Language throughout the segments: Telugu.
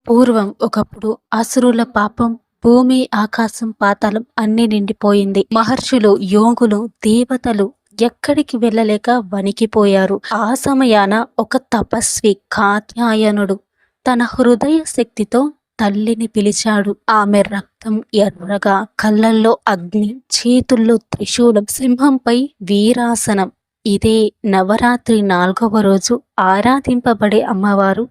పూర్వం ఒకప్పుడు అసురుల పాపం భూమి, ఆకాశం, పాతాళం అన్నీ నిండిపోయింది. మహర్షులు, యోగులు, దేవతలు ఎక్కడికి వెళ్ళలేక వణికిపోయారు. ఆ సమయాన ఒక తపస్వి కాత్యాయనుడు తన హృదయ శక్తితో తల్లిని పిలిచాడు. ఆమె రక్తం ఎర్రగా, కళ్ళల్లో అగ్ని, చేతుల్లో త్రిశూలం, సింహంపై వీరాసనం. ఇదే నవరాత్రి 4వ రోజు ఆరాధింపబడే అమ్మవారు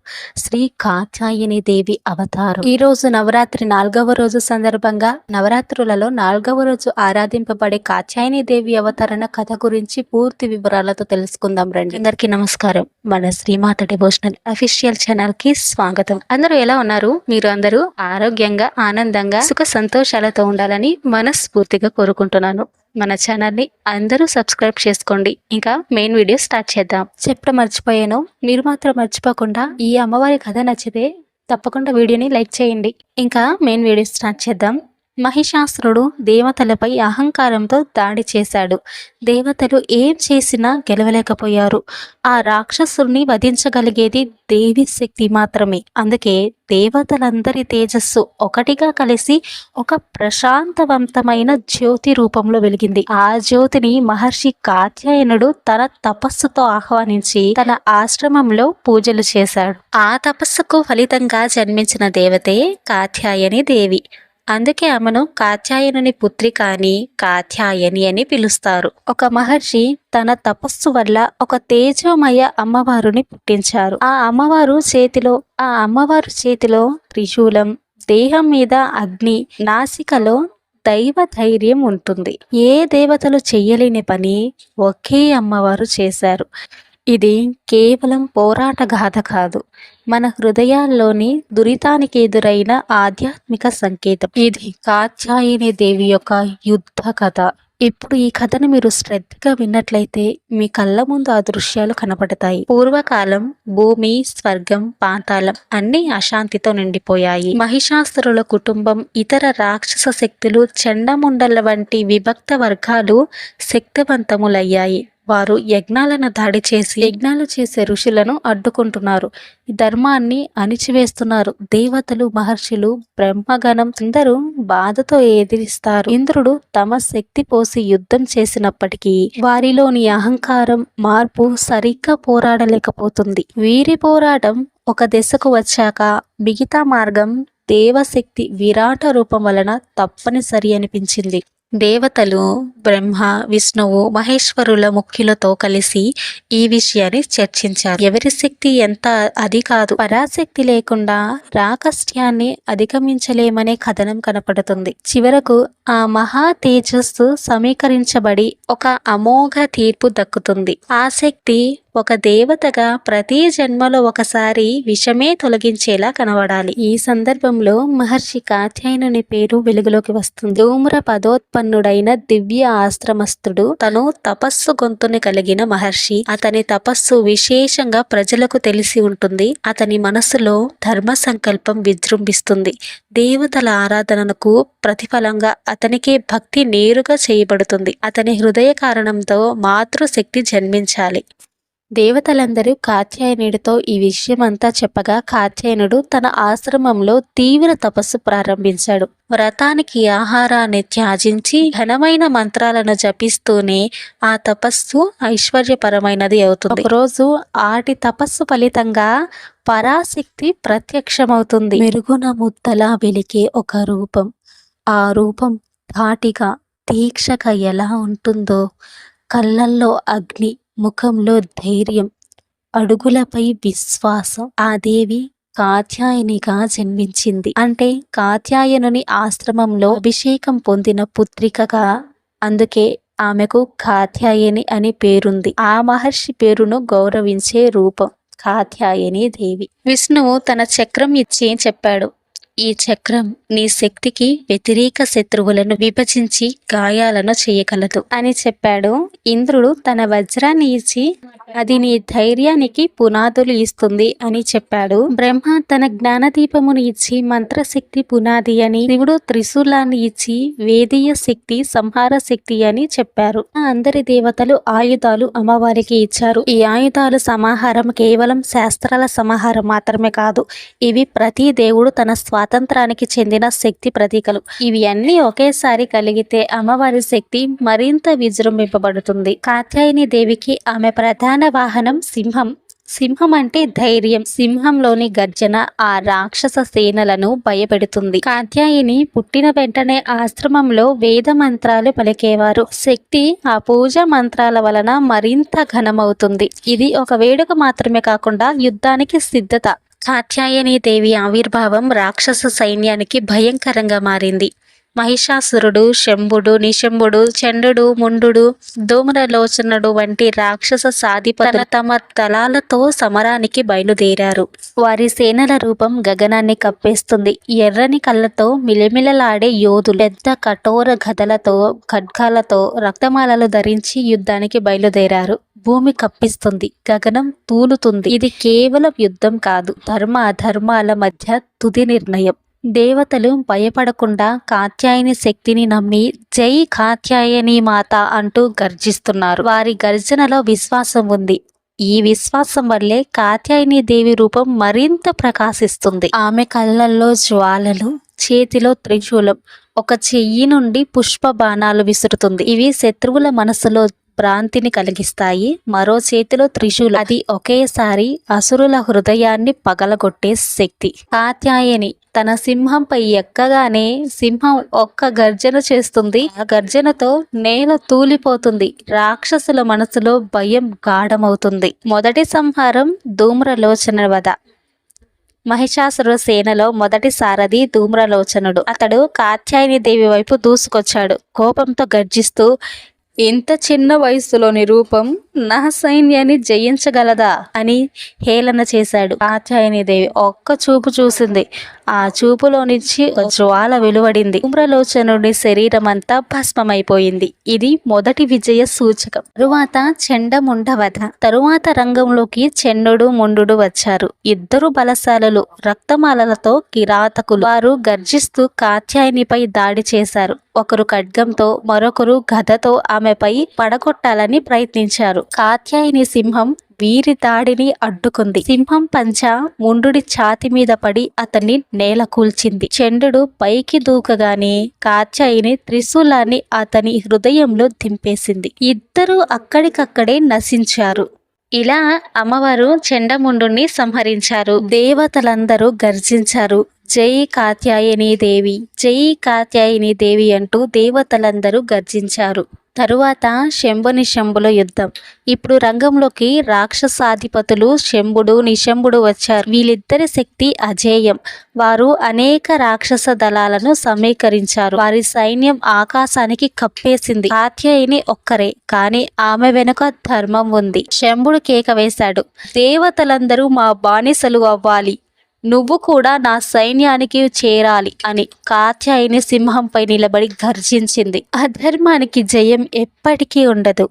శ్రీ కాత్యాయని దేవి అవతారం. ఈ రోజు నవరాత్రి 4వ రోజు సందర్భంగా నవరాత్రులలో 4వ రోజు ఆరాధింపబడే కాత్యాయని దేవి అవతరణ కథ గురించి పూర్తి వివరాలతో తెలుసుకుందాం రండి. అందరికీ నమస్కారం. మన శ్రీమాత డివోషనల్ అఫీషియల్ ఛానల్ కి స్వాగతం. అందరూ ఎలా ఉన్నారు? మీరు అందరూ ఆరోగ్యంగా, ఆనందంగా, సుఖ సంతోషాలతో ఉండాలని మనస్ఫూర్తిగా కోరుకుంటున్నాను. మన ఛానల్ని అందరూ సబ్స్క్రైబ్ చేసుకోండి. ఇంకా మెయిన్ వీడియో స్టార్ట్ చేద్దాం. చెప్పడం మర్చిపోయాను, మీరు మాత్రం మర్చిపోకుండా ఈ అమ్మవారి కథ నచ్చితే తప్పకుండా వీడియోని లైక్ చేయండి. ఇంకా మెయిన్ వీడియో స్టార్ట్ చేద్దాం. మహిషాసురుడు దేవతలపై అహంకారంతో దాడి చేశాడు. దేవతలు ఏం చేసినా గెలవలేకపోయారు. ఆ రాక్షసుని వధించగలిగేది దేవి శక్తి మాత్రమే. అందుకే దేవతలందరి తేజస్సు ఒకటిగా కలిసి ఒక ప్రశాంతవంతమైన జ్యోతి రూపంలో వెలిగింది. ఆ జ్యోతిని మహర్షి కాత్యాయనుడు తన తపస్సుతో ఆహ్వానించి తన ఆశ్రమంలో పూజలు చేశాడు. ఆ తపస్సుకు ఫలితంగా జన్మించిన దేవతే కాత్యాయని దేవి. అందుకే ఆమెను కాత్యాయనుని పుత్రిక అని, కాత్యాయని అని పిలుస్తారు. ఒక మహర్షి తన తపస్సు వల్ల ఒక తేజోమయ అమ్మవారుని పుట్టించారు. ఆ అమ్మవారు చేతిలో త్రిశూలం, దేహం మీద అగ్ని, నాసికలో దైవ ధైర్యం ఉంటుంది. ఏ దేవతలు చెయ్యలేని పని ఒకే అమ్మవారు చేశారు. ఇది కేవలం పోరాట గాథ కాదు, మన హృదయాల్లోని దురితానికి ఎదురైన ఆధ్యాత్మిక సంకేతం. ఇది కాత్యాయని దేవి యొక్క యుద్ధ కథ. ఇప్పుడు ఈ కథను మీరు శ్రద్ధగా విన్నట్లయితే మీ కళ్ళ ముందు ఆ దృశ్యాలు కనపడతాయి. పూర్వకాలం భూమి, స్వర్గం, పాతాళం అన్ని అశాంతితో నిండిపోయాయి. మహిషాసురుల కుటుంబం, ఇతర రాక్షస శక్తులు, చండముండల వంటి విభక్త వర్గాలు శక్తివంతములయ్యాయి. వారు యజ్ఞాలను దాడి చేసి యజ్ఞాలు చేసే ఋషులను అడ్డుకుంటున్నారు, ధర్మాన్ని అణిచివేస్తున్నారు. దేవతలు, మహర్షులు, బ్రహ్మగణం అందరూ బాధతో ఎదిరిస్తారు. ఇంద్రుడు తమ శక్తి పోసి యుద్ధం చేసినప్పటికీ వారిలోని అహంకారం, మార్పు సరిగ్గా పోరాడలేకపోతుంది. వీరి పోరాటం ఒక దశకు వచ్చాక మిగతా మార్గం దేవశక్తి విరాట రూపం వలన తప్పనిసరి అనిపించింది. దేవతలు బ్రహ్మ, విష్ణువు, మహేశ్వరుల ముఖ్యులతో కలిసి ఈ విషయాన్ని చర్చించారు. ఎవరి శక్తి ఎంత అది కాదు, పరాశక్తి లేకుండా రాకష్ట్యాన్ని అధిగమించలేమనే కథనం కనపడుతుంది. చివరకు ఆ మహా తేజస్సు సమీకరించబడి ఒక అమోఘ తీర్పు దక్కుతుంది. ఆ శక్తి ఒక దేవతగా ప్రతి జన్మలో ఒకసారి విషమే తొలగించేలా కనబడాలి. ఈ సందర్భంలో మహర్షి కాత్యాయనుని పేరు వెలుగులోకి వస్తుంది. ధూమ్ర పదోత్పన్నుడైన దివ్య ఆశ్రమస్థుడు, తను తపస్సు గొంతుని కలిగిన మహర్షి. అతని తపస్సు విశేషంగా ప్రజలకు తెలిసి ఉంటుంది. అతని మనసులో ధర్మ సంకల్పం విజృంభిస్తుంది. దేవతల ఆరాధనకు ప్రతిఫలంగా అతనికి భక్తి నేరుగా చేయబడుతుంది. అతని హృదయ కారణంతో మాతృశక్తి జన్మించాలి. దేవతలందరూ కాత్యాయనుడితో ఈ విషయమంతా చెప్పగా కాత్యాయనుడు తన ఆశ్రమంలో తీవ్ర తపస్సు ప్రారంభించాడు. వ్రతానికి ఆహారాన్ని త్యాజించి ఘనమైన మంత్రాలను జపిస్తూనే ఆ తపస్సు ఐశ్వర్యపరమైనది అవుతుంది. ఒకరోజు ఆటి తపస్సు ఫలితంగా పరాశక్తి ప్రత్యక్షమవుతుంది. మెరుగున ముద్దలా వెలికే ఒక రూపం. ఆ రూపం ధాటిగా, దీక్షగా ఎలా ఉంటుందో, కళ్ళల్లో అగ్ని, ముఖంలో ధైర్యం, అడుగులపై విశ్వాసం. ఆ దేవి కాత్యాయనిగా జన్మించింది. అంటే కాత్యాయనుని ఆశ్రమంలో అభిషేకం పొందిన పుత్రికగా. అందుకే ఆమెకు కాత్యాయని అని పేరుంది. ఆ మహర్షి పేరును గౌరవించే రూపం కాత్యాయని దేవి. విష్ణువు తన చక్రం ఇచ్చి చెప్పాడు, ఈ చక్రం నీ శక్తికి వ్యతిరేక శత్రువులను విభజించి గాయాలను చేయగలదు అని చెప్పాడు. ఇంద్రుడు తన వజ్రాన్ని ఇచ్చి అది నీ ధైర్యానికి పునాదులు ఇస్తుంది అని చెప్పాడు. బ్రహ్మ తన జ్ఞానదీపమును ఇచ్చి మంత్రశక్తి పునాది అని, శివుడు త్రిశూలాన్ని ఇచ్చి వేదీయ శక్తి సంహార శక్తి అని చెప్పారు. అందరి దేవతలు ఆయుధాలు అమ్మవారికి ఇచ్చారు. ఈ ఆయుధాలు సమాహారం కేవలం శాస్త్రాల సమాహారం మాత్రమే కాదు, ఇవి ప్రతి దేవుడు తన స్వాతంత్రానికి చెందిన శక్తి ప్రతీకలు. ఇవి అన్ని ఒకేసారి కలిగితే అమ్మవారి శక్తి మరింత విజృంభింపబడుతుంది. కాత్యాయని దేవికి ఆమె ప్రధాన వాహనం సింహం. సింహం అంటే ధైర్యం. సింహంలోని గర్జన ఆ రాక్షస సేనలను భయపెడుతుంది. కాత్యాయిని పుట్టిన వెంటనే ఆశ్రమంలో వేద మంత్రాలు పలికేవారు. శక్తి ఆ పూజ మంత్రాల వలన మరింత ఘనమవుతుంది. ఇది ఒక వేడుక మాత్రమే కాకుండా యుద్ధానికి సిద్ధత. కాత్యాయని దేవి ఆవిర్భావం రాక్షస సైన్యానికి భయంకరంగా మారింది. మహిషాసురుడు, శంభుడు, నిశంభుడు, చండుడు, ముండు, ధూమ్రలోచనుడు వంటి రాక్షస సాధిపతులు తమ దళాలతో సమరానికి బయలుదేరారు. వారి సేనల రూపం గగనాన్ని కప్పేస్తుంది. ఎర్రని కళ్ళతో మిలమిలలాడే యోధులు పెద్ద కఠోర గదలతో, ఖడ్గాలతో, రక్తమాలలు ధరించి యుద్ధానికి బయలుదేరారు. భూమి కప్పిస్తుంది, గగనం తూలుతుంది. ఇది కేవలం యుద్ధం కాదు, ధర్మ అధర్మాల మధ్య తుది నిర్ణయం. దేవతలు భయపడకుండా కాత్యాయని శక్తిని నమ్మి జై కాత్యాయని మాత అంటూ గర్జిస్తున్నారు. వారి గర్జనలో విశ్వాసం ఉంది. ఈ విశ్వాసం వల్లే కాత్యాయని దేవి రూపం మరింత ప్రకాశిస్తుంది. ఆమె కళ్ళల్లో జ్వాలలు, చేతిలో త్రిశూలం, ఒక చెయ్యి నుండి పుష్ప బాణాలు విసురుతుంది. ఇవి శత్రువుల మనసులో భ్రాంతిని కలిగిస్తాయి. మరో చేతిలో త్రిశూలం, అది ఒకేసారి అసురుల హృదయాన్ని పగలగొట్టే శక్తి. కాత్యాయని తన సింహంపై ఎక్కగానే సింహం ఒక్క గర్జన చేస్తుంది. ఆ గర్జనతో నేల తూలిపోతుంది. రాక్షసుల మనసులో భయం గాఢమవుతుంది. మొదటి సంహారం ధూమ్రలోచన వధ. మహిషాసుర సేనలో మొదటి సారథి ధూమ్రలోచనుడు. అతడు కాత్యాయని దేవి వైపు దూసుకొచ్చాడు. కోపంతో గర్జిస్తూ, ఇంత చిన్న వయసులోని రూపం నా సైన్యాన్ని జయించగలదా అని హేళన చేశాడు. కాత్యాయని దేవి ఒక్క చూపు చూసింది. ఆ చూపులో నుంచి జ్వాల వెలువడింది. ధూమ్రలోచనుడి శరీరం అంతా భస్మమైపోయింది. ఇది మొదటి విజయ సూచకం. తరువాత చండముండ వధ. తరువాత రంగంలోకి చండుడు, ముండు వచ్చారు. ఇద్దరు బలశాలులు, రక్తమాలలతో కిరాతకులు. వారు గర్జిస్తూ కాత్యాయనిపై దాడి చేశారు. ఒకరు ఖడ్గంతో, మరొకరు గదతో ఆమెపై పడగొట్టాలని ప్రయత్నించారు. కాత్యాయని సింహం వీరి దాడిని అడ్డుకుంది. సింహం పంచ ముండుడి ఛాతి మీద పడి అతన్ని నేల కూల్చింది. చండుడు పైకి దూకగానే కాత్యాయని త్రిశూలాన్ని అతని హృదయంలో దింపేసింది. ఇద్దరు అక్కడికక్కడే నశించారు. ఇలా అమ్మవారు చండముండుని సంహరించారు. దేవతలందరూ గర్జించారు. జై కాత్యాయని దేవి, జై కాత్యాయని దేవి అంటూ దేవతలందరూ గర్జించారు. తరువాత శంభునిశంభుల యుద్ధం. ఇప్పుడు రంగంలోకి రాక్షసాధిపతులు శంభుడు, నిశంభుడు వచ్చారు. వీళ్ళిద్దరి శక్తి అజేయం. వారు అనేక రాక్షస దళాలను సమీకరించారు. వారి సైన్యం ఆకాశానికి కప్పేసింది. కాత్యాయని ఒక్కరే, కానీ ఆమె వెనుక ధర్మం ఉంది. శంభుడు కేక వేశాడు, దేవతలందరూ మా బానిసలు అవ్వాలి, నువ్వు కూడా నా సైన్యానికి చేరాలి అని. కాత్యాయని సింహంపై నిలబడి గర్జించింది. అధర్మానికి జయం ఎప్పటికీ ఉండదు.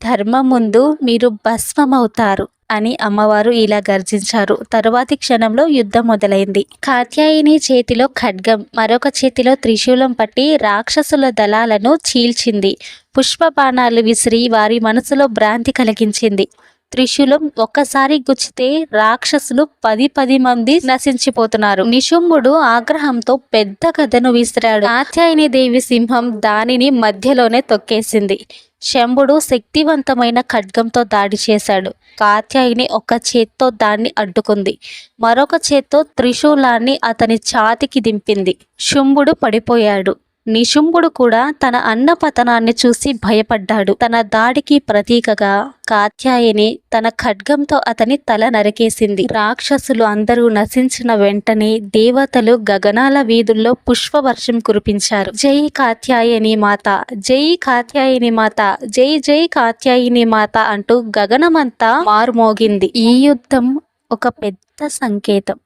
ధర్మం ముందు మీరు భస్మమవుతారు అని అమ్మవారు ఇలా గర్జించారు. తరువాతి క్షణంలో యుద్ధం మొదలైంది. కాత్యాయని చేతిలో ఖడ్గం, మరొక చేతిలో త్రిశూలం పట్టి రాక్షసుల దళాలను చీల్చింది. పుష్ప బాణాలు విసిరి వారి మనసులో భ్రాంతి కలిగించింది. త్రిశూలం ఒక్కసారి గుచ్చితే రాక్షసులు 10 మంది నశించిపోతున్నారు. నిశుంభుడు ఆగ్రహంతో పెద్ద గదను విసిరాడు. కాత్యాయని దేవి సింహం దానిని మధ్యలోనే తొక్కేసింది. శంభుడు శక్తివంతమైన ఖడ్గంతో దాడి చేశాడు. కాత్యాయని ఒక చేత్తో దాన్ని అడ్డుకుంది. మరొక చేత్తో త్రిశూలాన్ని అతని ఛాతికి దింపింది. శుంభుడు పడిపోయాడు. నిశుంభుడు కూడా తన అన్న పతనాన్ని చూసి భయపడ్డాడు. తన దాడికి ప్రతీకగా కాత్యాయని తన ఖడ్గంతో అతని తల నరికేసింది. రాక్షసులు అందరూ నశించిన వెంటనే దేవతలు గగనాల వీధుల్లో పుష్పవర్షం కురిపించారు. జై కాత్యాయని మాత, జై కాత్యాయని మాత, జై జై కాత్యాయని మాత అంటూ గగనమంతా మారుమోగింది. ఈ యుద్ధం ఒక పెద్ద సంకేతం.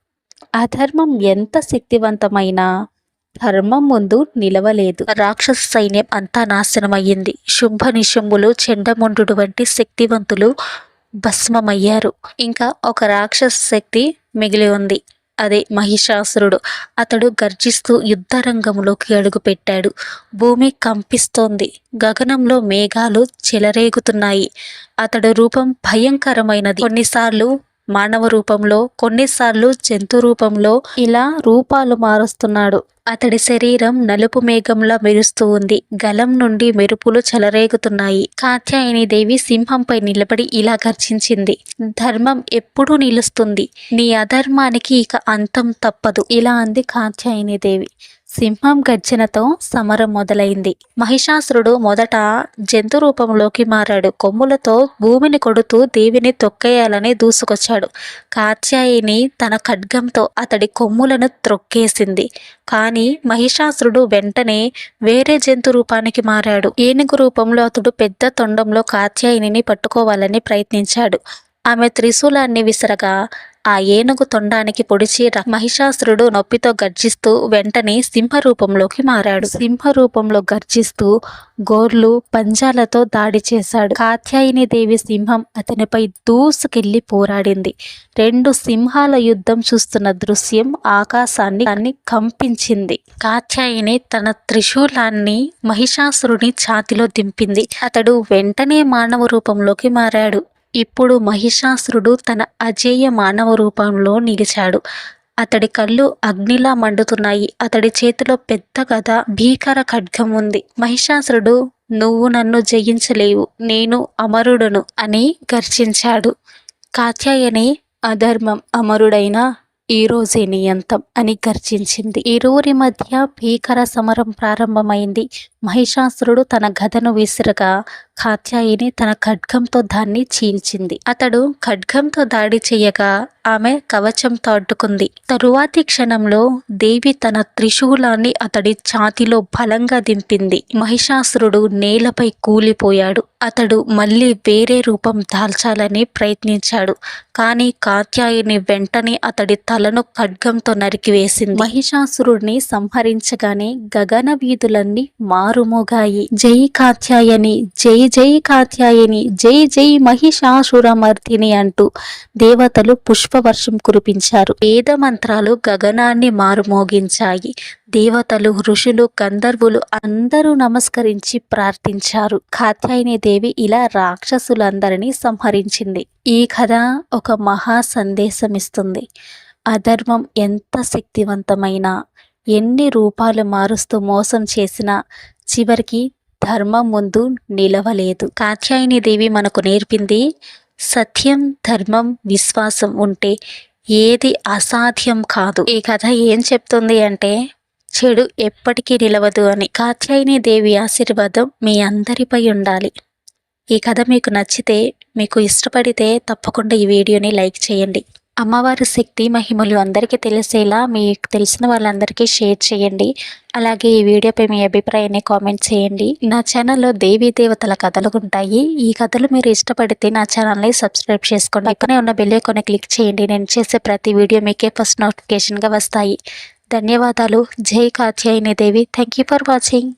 అధర్మం ఎంత శక్తివంతమైనా ధర్మం ముందు నిలవలేదు. రాక్షస సైన్యం అంతా నాశనమయ్యింది. శుంభ నిశుంభులు, చండముండు వంటి శక్తివంతులు భస్మమయ్యారు. ఇంకా ఒక రాక్షస శక్తి మిగిలి ఉంది. అదే మహిషాసురుడు. అతడు గర్జిస్తూ యుద్ధరంగంలోకి అడుగుపెట్టాడు. భూమి కంపిస్తోంది. గగనంలో మేఘాలు చెలరేగుతున్నాయి. అతడు రూపం భయంకరమైనది. కొన్నిసార్లు మానవ రూపంలో, కొన్నిసార్లు జంతు రూపంలో ఇలా రూపాలు మారుస్తున్నాడు. అతడి శరీరం నలుపు మేఘంలా మెరుస్తూ ఉంది. గలం నుండి మెరుపులు చెలరేగుతున్నాయి. కాత్యాయని దేవి సింహంపై నిలబడి ఇలా గర్జించింది. ధర్మం ఎప్పుడూ నిలుస్తుంది. నీ అధర్మానికి ఇక అంతం తప్పదు. ఇలా అంది కాత్యాయని దేవి. సింహం గర్జనతో సమరం మొదలైంది. మహిషాసురుడు మొదట జంతు రూపంలోకి మారాడు. కొమ్ములతో భూమిని కొడుతూ దేవిని తొక్కేయాలని దూసుకొచ్చాడు. కాత్యాయిని తన ఖడ్గంతో అతడి కొమ్ములను త్రొక్కేసింది. కానీ మహిషాసురుడు వెంటనే వేరే జంతు రూపానికి మారాడు. ఏనుగు రూపంలో అతడు పెద్ద తొండంలో కాత్యాయిని పట్టుకోవాలని ప్రయత్నించాడు. ఆమె త్రిశూలాన్ని విసరగా ఆ ఏనుగు తొండానికి పొడిచి మహిషాసురుడు నొప్పితో గర్జిస్తూ వెంటనే సింహరూపంలోకి మారాడు. సింహరూపంలో గర్జిస్తూ గోర్లు, పంజాలతో దాడి చేశాడు. కాత్యాయని దేవి సింహం అతనిపై దూసుకెళ్లి పోరాడింది. రెండు సింహాల యుద్ధం చూస్తున్న దృశ్యం ఆకాశాన్ని కంపించింది. కాత్యాయని తన త్రిశూలాన్ని మహిషాసురుని ఛాతిలో దింపింది. అతడు వెంటనే మానవ రూపంలోకి మారాడు. ఇప్పుడు మహిషాసురుడు తన అజేయ మానవ రూపంలో నిలిచాడు. అతడి కళ్ళు అగ్నిలా మండుతున్నాయి. అతడి చేతిలో పెద్ద గద, భీకర ఖడ్గం ఉంది. మహిషాసురుడు, నువ్వు నన్ను జయించలేవు, నేను అమరుడును అని గర్జించాడు. కాత్యాయని, అధర్మం అమరుడైనా ఈ రోజే నీ అంతం అని గర్జించింది. ఇరువురి మధ్య భీకర సమరం ప్రారంభమైంది. మహిషాసురుడు తన గదను విసిరగా కాత్యాయిని తన ఖడ్గంతో దాన్ని చీల్చింది. అతడు ఖడ్గంతో దాడి చేయగా ఆమె కవచంతో అడ్డుకుంది. తరువాతి క్షణంలో దేవి తన త్రిశూలాన్ని అతడి ఛాతిలో బలంగా దింపింది. మహిషాసురుడు నేలపై కూలిపోయాడు. అతడు మళ్ళీ వేరే రూపం దాల్చాలని ప్రయత్నించాడు. కానీ కాత్యాయిని వెంటనే అతడి తలను ఖడ్గంతో నరికివేసింది. మహిషాసురుడిని సంహరించగానే గగన వీధులన్నీ మారుమోగాయి. జై కాత్యాయని, జై జై కాత్యాయని, జై జై మహిషాసురమర్దిని అంటూ దేవతలు పుష్పవర్షం కురిపించారు. వేద మంత్రాలు గగనాన్ని మారుమోగించాయి. దేవతలు, ఋషులు, గంధర్వులు అందరూ నమస్కరించి ప్రార్థించారు. కాత్యాయని దేవి ఇలా రాక్షసులందరినీ సంహరించింది. ఈ కథ ఒక మహా సందేశం ఇస్తుంది. అధర్మం ఎంత శక్తివంతమైనా, ఎన్ని రూపాలు మారుస్తూ మోసం చేసినా చివరికి ధర్మం ముందు నిలవలేదు. కాత్యాయని దేవి మనకు నేర్పింది, సత్యం, ధర్మం, విశ్వాసం ఉంటే ఏది అసాధ్యం కాదు. ఈ కథ ఏం చెప్తుంది అంటే చెడు ఎప్పటికీ నిలవదు అని. కాత్యాయని దేవి ఆశీర్వాదం మీ అందరిపై ఉండాలి. ఈ కథ మీకు నచ్చితే, మీకు ఇష్టపడితే తప్పకుండా ఈ వీడియోని లైక్ చేయండి. అమ్మవారి శక్తి మహిమలు అందరికీ తెలిసేలా మీకు తెలిసిన వాళ్ళందరికీ షేర్ చేయండి. అలాగే ఈ వీడియోపై మీ అభిప్రాయాన్ని కామెంట్ చేయండి. నా ఛానల్లో దేవీ దేవతల కథలు ఉంటాయి. ఈ కథలు మీరు ఇష్టపడితే నా ఛానల్ని సబ్స్క్రైబ్ చేసుకోండి. పక్కనే ఉన్న బెల్ ఐకాన్ని క్లిక్ చేయండి. నేను చేసే ప్రతి వీడియో మీకే ఫస్ట్ నోటిఫికేషన్గా వస్తాయి. ధన్యవాదాలు. జై Katyayani Devi. Thank you for watching.